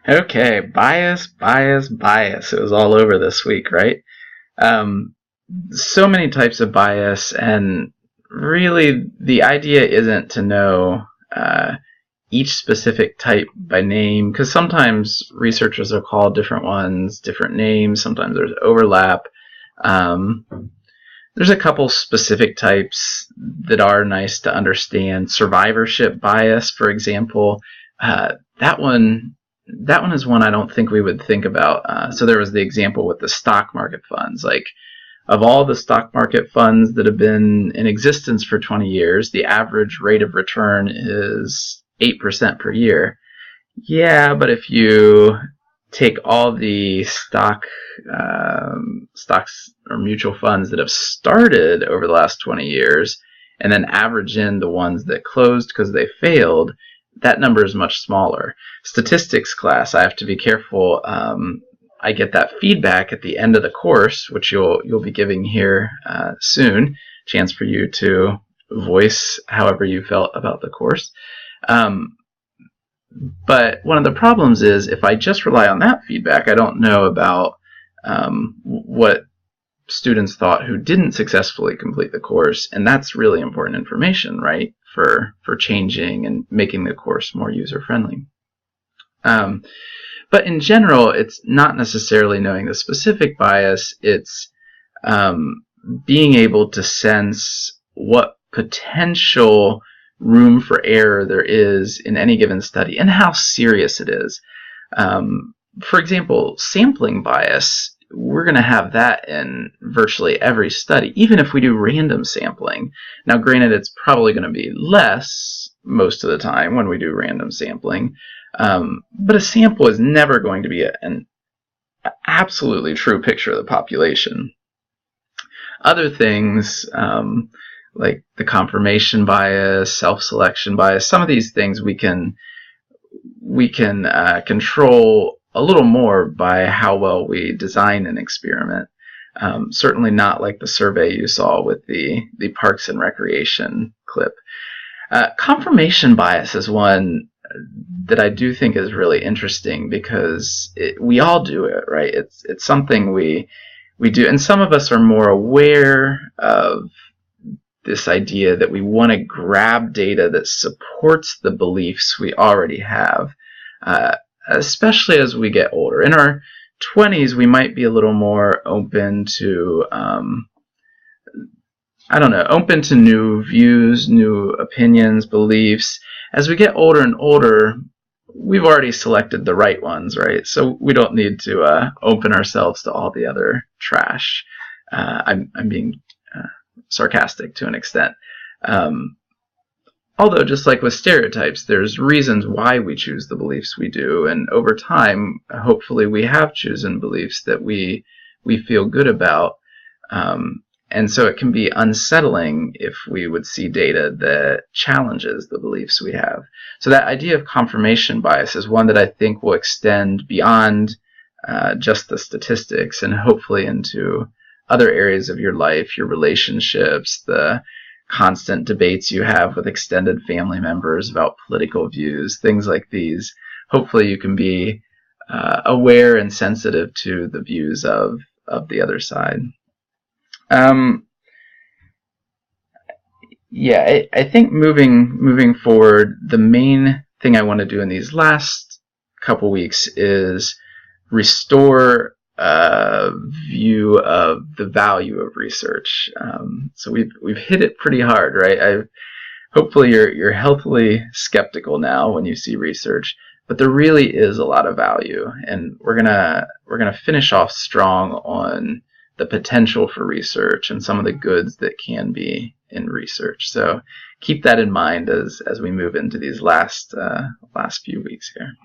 Okay, bias, bias, bias. It was all over this week, right? Um, so many types of bias, and really the idea isn't to know each specific type by name, because sometimes researchers are called different ones, different names, sometimes there's overlap. Um, there's a couple specific types that are nice to understand. Survivorship bias, for example, that one is one I don't think we would think about. So there was the example with the stock market funds. Like, of all the stock market funds that have been in existence for 20 years, the average rate of return is 8% per year. Yeah, but if you take all the stocks or mutual funds that have started over the last 20 years and then average in the ones that closed because they failed, that number is much smaller. Statistics class, I have to be careful. I get that feedback at the end of the course, which you'll be giving here soon. Chance for you to voice however you felt about the course. But one of the problems is if I just rely on that feedback, I don't know about what students thought who didn't successfully complete the course, and that's really important information, right, for changing and making the course more user-friendly. But in general, it's not necessarily knowing the specific bias, it's being able to sense what potential room for error there is in any given study and how serious it is. For example, sampling bias, we're going to have that in virtually every study, even if we do random sampling. Now, granted, it's probably going to be less most of the time when we do random sampling, but a sample is never going to be an absolutely true picture of the population. Other things, like the confirmation bias, self-selection bias, some of these things we can control a little more by how well we design an experiment. Certainly not like the survey you saw with the Parks and Recreation clip. Confirmation bias is one that I do think is really interesting because we all do it, right? It's something we do, and some of us are more aware of this idea that we want to grab data that supports the beliefs we already have, especially as we get older. In our 20s, we might be a little more open to, open to new views, new opinions, beliefs. As we get older and older, we've already selected the right ones, right? So we don't need to open ourselves to all the other trash. I'm being sarcastic to an extent. Although, just like with stereotypes, there's reasons why we choose the beliefs we do, and over time, hopefully we have chosen beliefs that we feel good about. And so it can be unsettling if we would see data that challenges the beliefs we have. So that idea of confirmation bias is one that I think will extend beyond just the statistics and hopefully into other areas of your life, your relationships, the constant debates you have with extended family members about political views, things like these. Hopefully you can be aware and sensitive to the views of the other side. I think moving forward, the main thing I want to do in these last couple weeks is restore a view of the value of research. So we've hit it pretty hard, right? Hopefully you're healthily skeptical now when you see research, but there really is a lot of value, and we're gonna finish off strong on the potential for research and some of the goods that can be in research. So keep that in mind as we move into these last few weeks here.